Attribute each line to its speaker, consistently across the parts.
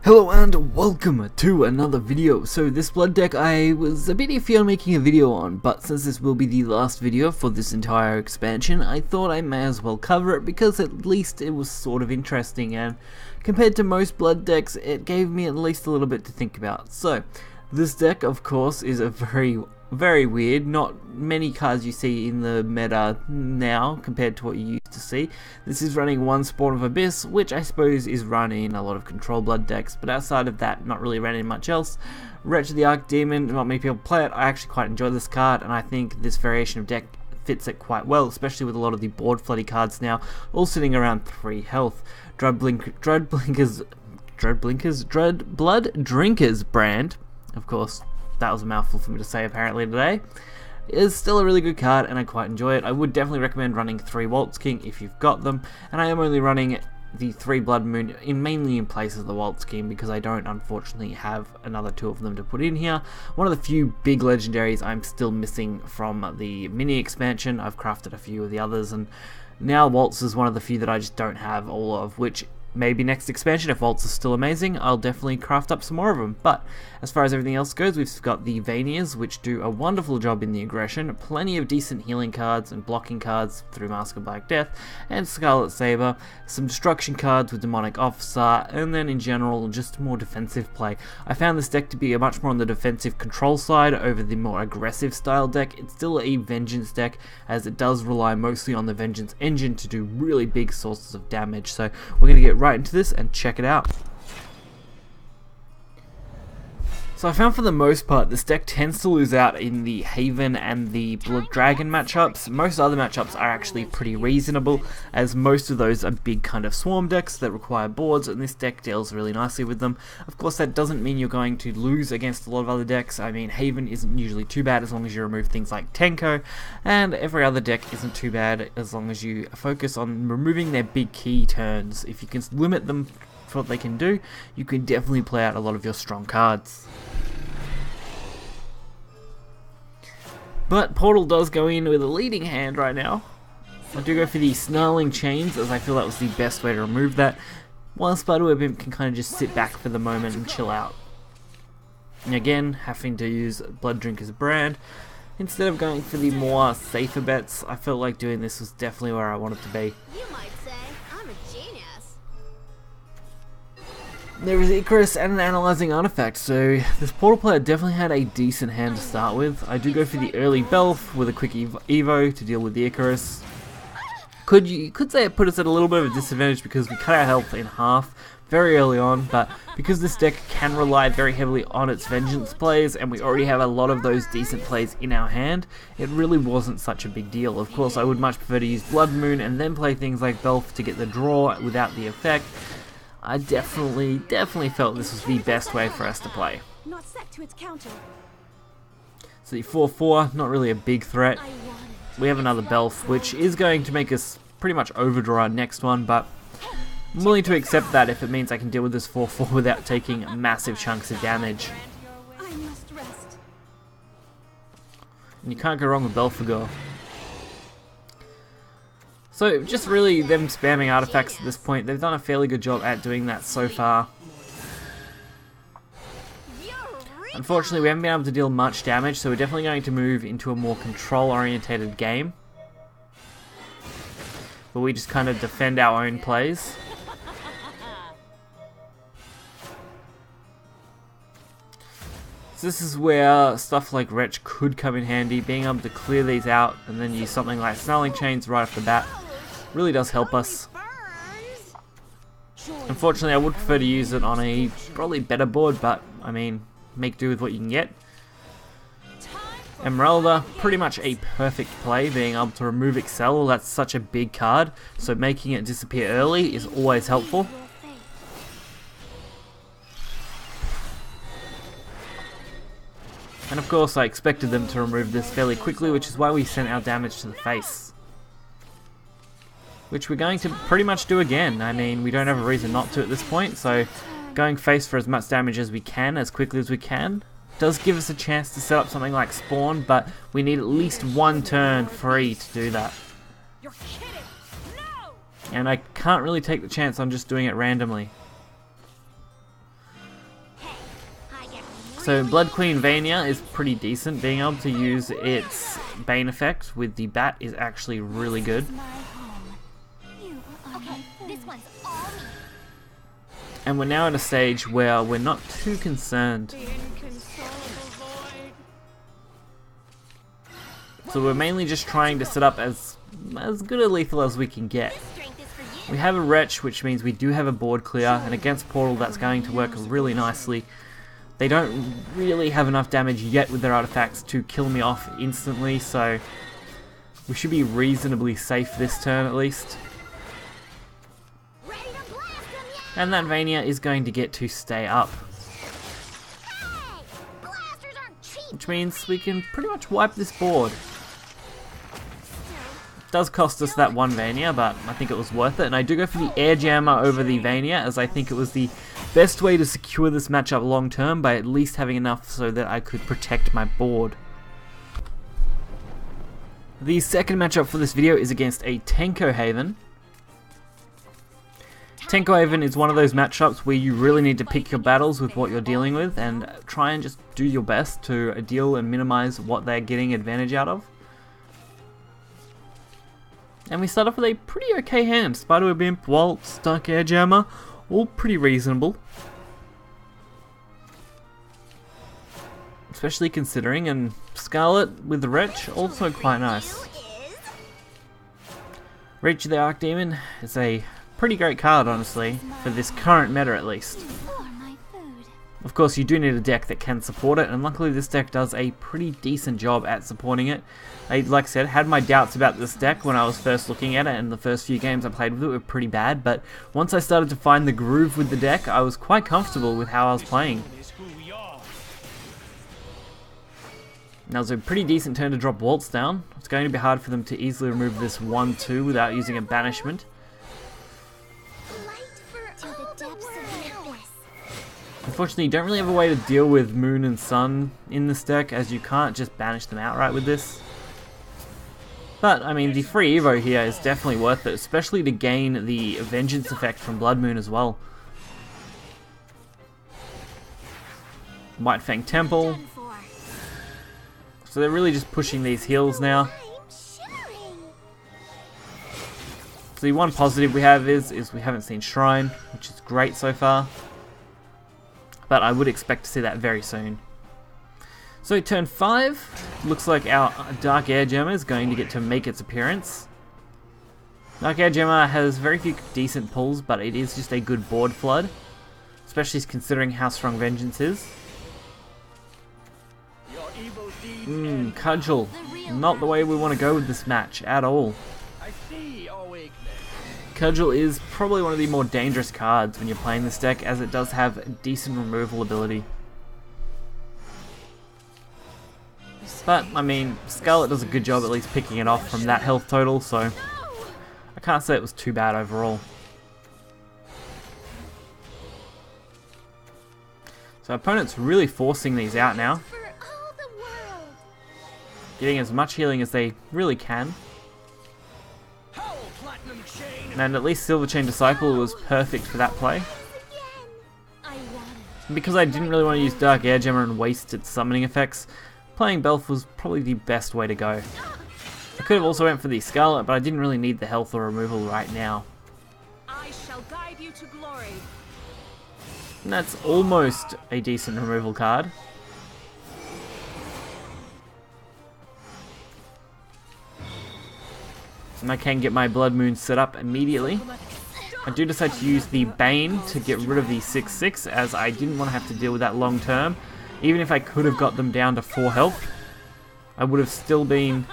Speaker 1: Hello and welcome to another video. So this blood deck I was a bit iffy on making a video on, but since this will be the last video for this entire expansion, I thought I may as well cover it because at least it was sort of interesting, and compared to most blood decks it gave me at least a little bit to think about. So this deck of course is a very weird, not many cards you see in the meta now compared to what you used to see. This is running one Spawn of Abyss, which I suppose is run in a lot of control blood decks, but outside of that, not really ran in much else. Wretch of the Archdemon, not many people play it. I actually quite enjoy this card, and I think this variation of deck fits it quite well, especially with a lot of the board floody cards now, all sitting around 3 health. Blood Drinkers brand, of course. That was a mouthful for me to say apparently today. It's still a really good card and I quite enjoy it. I would definitely recommend running 3 Waltz King if you've got them, and I am only running the 3 Blood Moon mainly in place of the Waltz King because I don't unfortunately have another 2 of them to put in here. One of the few big legendaries I'm still missing from the mini expansion. I've crafted a few of the others, and now Waltz is one of the few that I just don't have all of, which maybe next expansion, if Waltz is still amazing, I'll definitely craft up some more of them. But as far as everything else goes, we've got the Vanias, which do a wonderful job in the aggression, plenty of decent healing cards and blocking cards through Mask of Black Death, and Scarlet Saber, some destruction cards with Demonic Officer, and then in general, just more defensive play. I found this deck to be a much more on the defensive control side over the more aggressive style deck. It's still a Vengeance deck, as it does rely mostly on the Vengeance engine to do really big sources of damage. So we're going to get right into this and check it out. So I found for the most part this deck tends to lose out in the Haven and the Blood Dragon matchups. Most other matchups are actually pretty reasonable, as most of those are big kind of swarm decks that require boards, and this deck deals really nicely with them. Of course, that doesn't mean you're going to lose against a lot of other decks. I mean, Haven isn't usually too bad as long as you remove things like Tenko, and every other deck isn't too bad as long as you focus on removing their big key turns. If you can limit them for what they can do, you can definitely play out a lot of your strong cards. But Portal does go in with a leading hand right now. I do go for the Snarling Chains, as I feel that was the best way to remove that, while Spiderweb Imp can kind of just sit back for the moment and chill out. And again, having to use Blood Drinkers brand, instead of going for the more safer bets, I felt like doing this was definitely where I wanted to be.
Speaker 2: You might say I'm a genius.
Speaker 1: There is Icarus and an Analyzing Artifact, so this Portal player definitely had a decent hand to start with. I do go for the early Belf with a quick Evo to deal with the Icarus. You could say it put us at a little bit of a disadvantage because we cut our health in half very early on, but because this deck can rely very heavily on its Vengeance plays, and we already have a lot of those decent plays in our hand, it really wasn't such a big deal. Of course, I would much prefer to use Blood Moon and then play things like Belf to get the draw without the effect. I definitely felt this was the best way for us to play.
Speaker 2: Not set to its counter.
Speaker 1: So the 4/4, not really a big threat. We have another Belf, which is going to make us pretty much overdraw our next one, but I'm willing to accept that if it means I can deal with this 4/4 without taking massive chunks of damage.
Speaker 2: I must rest.
Speaker 1: And you can't go wrong with Belphegor. So just really them spamming artifacts at this point. They've done a fairly good job at doing that so far. Unfortunately, we haven't been able to deal much damage, so we're definitely going to move into a more control-orientated game, where we just kind of defend our own plays. So this is where stuff like Wretch could come in handy. Being able to clear these out and then use something like Snarling Chains right off the bat really does help us. Unfortunately, I would prefer to use it on a probably better board, but I mean, make do with what you can get. Emeralda, pretty much a perfect play, being able to remove Excel. That's such a big card, so making it disappear early is always helpful. And of course I expected them to remove this fairly quickly, which is why we sent our damage to the face. Which we're going to pretty much do again. I mean, we don't have a reason not to at this point, so going face for as much damage as we can, as quickly as we can, does give us a chance to set up something like Spawn, but we need at least one turn free to do that.
Speaker 2: You're kidding. No!
Speaker 1: And I can't really take the chance on just doing it randomly. So Blood Queen Vania is pretty decent. Being able to use its Bane effect with the bat is actually really good.
Speaker 2: Okay, this one's all me.
Speaker 1: And we're now at a stage where we're not too concerned.
Speaker 2: The inconsolable void.
Speaker 1: So we're mainly just trying to set up as good a lethal as we can get.
Speaker 2: This strength is for you.
Speaker 1: We have a Wretch, which means we do have a board clear, and against Portal that's going to work really nicely. They don't really have enough damage yet with their artifacts to kill me off instantly, so we should be reasonably safe this turn at least.
Speaker 2: Ready to blast them yet?
Speaker 1: And that Vania is going to get to stay up,
Speaker 2: Hey! Blasters aren't cheap.
Speaker 1: which means we can pretty much wipe this board. It does cost us that one Vania, but I think it was worth it, and I do go for the Air Jammer over the Vania, as I think it was the best way to secure this matchup long term by at least having enough so that I could protect my board. The second matchup for this video is against a Tenko Haven. Tenko Haven is one of those matchups where you really need to pick your battles with what you're dealing with and try and just do your best to deal and minimize what they're getting advantage out of. And we start off with a pretty okay hand. Spiderweb Imp, Waltz, Dark Air Jammer, all pretty reasonable. Especially considering, and Scarlet with the Wretch, also quite nice. Reach of the Archdemon is a pretty great card, honestly, for this current meta at least.
Speaker 2: For my food.
Speaker 1: Of course, you do need a deck that can support it, and luckily this deck does a pretty decent job at supporting it. Like I said, had my doubts about this deck when I was first looking at it, and the first few games I played with it were pretty bad, but once I started to find the groove with the deck, I was quite comfortable with how I was playing. Now it's a pretty decent turn to drop Waltz down. It's going to be hard for them to easily remove this 1-2 without using a banishment. Unfortunately, you don't really have a way to deal with Moon and Sun in this deck, as you can't just banish them outright with this. But, I mean, the free Evo here is definitely worth it, especially to gain the Vengeance effect from Blood Moon as well. White Fang Temple. So they're really just pushing these heals now. So the one positive we have is we haven't seen Shrine, which is great so far. But I would expect to see that very soon. So turn 5, looks like our Dark Air Gemma is going to get to make its appearance. Dark Air Gemma has very few decent pulls, but it is just a good board flood, especially considering how strong Vengeance is. Cudgel, not the way we want to go with this match at all. Cudgel is probably one of the more dangerous cards when you're playing this deck, as it does have a decent removal ability. But, I mean, Scarlet does a good job at least picking it off from that health total, so I can't say it was too bad overall. So opponent's really forcing these out now, getting as much healing as they really can. And at least Silver Chain Disciple was perfect for that play. And because I didn't really want to use Dark Air Gemma and waste its summoning effects, playing Belf was probably the best way to go. I could have also went for the Scarlet, but I didn't really need the health or removal right now.
Speaker 2: I shall guide you to glory.
Speaker 1: And that's almost a decent removal card. And I can get my Blood Moon set up immediately. I do decide to use the Bane to get rid of the 6/6, as I didn't want to have to deal with that long term. Even if I could have got them down to 4 health, I would have still been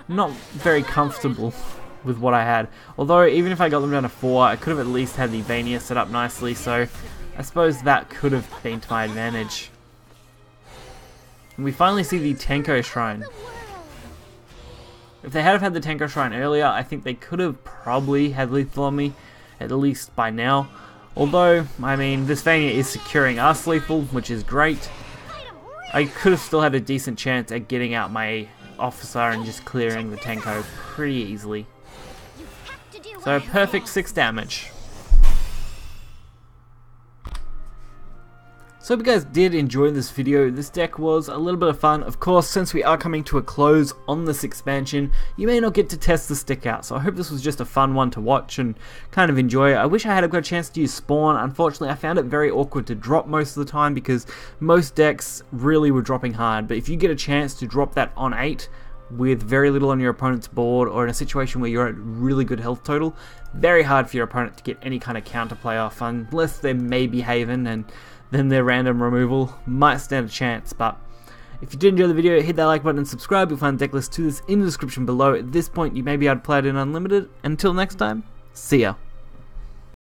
Speaker 1: not very comfortable with what I had. Although, even if I got them down to 4, I could have at least had the Vania set up nicely, so I suppose that could have been to my advantage. And we finally see the Tenko Shrine. If they had had the Tenko Shrine earlier, I think they could have probably had lethal on me, at least by now. Although, I mean, this Vania is securing us lethal, which is great. I could have still had a decent chance at getting out my officer and just clearing the Tenko pretty easily. So, perfect 6 damage. So I hope you guys did enjoy this video. This deck was a little bit of fun. Of course, since we are coming to a close on this expansion, you may not get to test this deck out. So I hope this was just a fun one to watch and kind of enjoy. I wish I had got a chance to use Spawn. Unfortunately, I found it very awkward to drop most of the time because most decks really were dropping hard. But if you get a chance to drop that on 8, with very little on your opponent's board, or in a situation where you're at really good health total, very hard for your opponent to get any kind of counterplay off, unless they're maybe Haven, and then their random removal might stand a chance. But if you did enjoy the video, hit that like button and subscribe. You'll find deck lists to this in the description below. At this point, you may be able to play it in Unlimited. Until next time, see ya.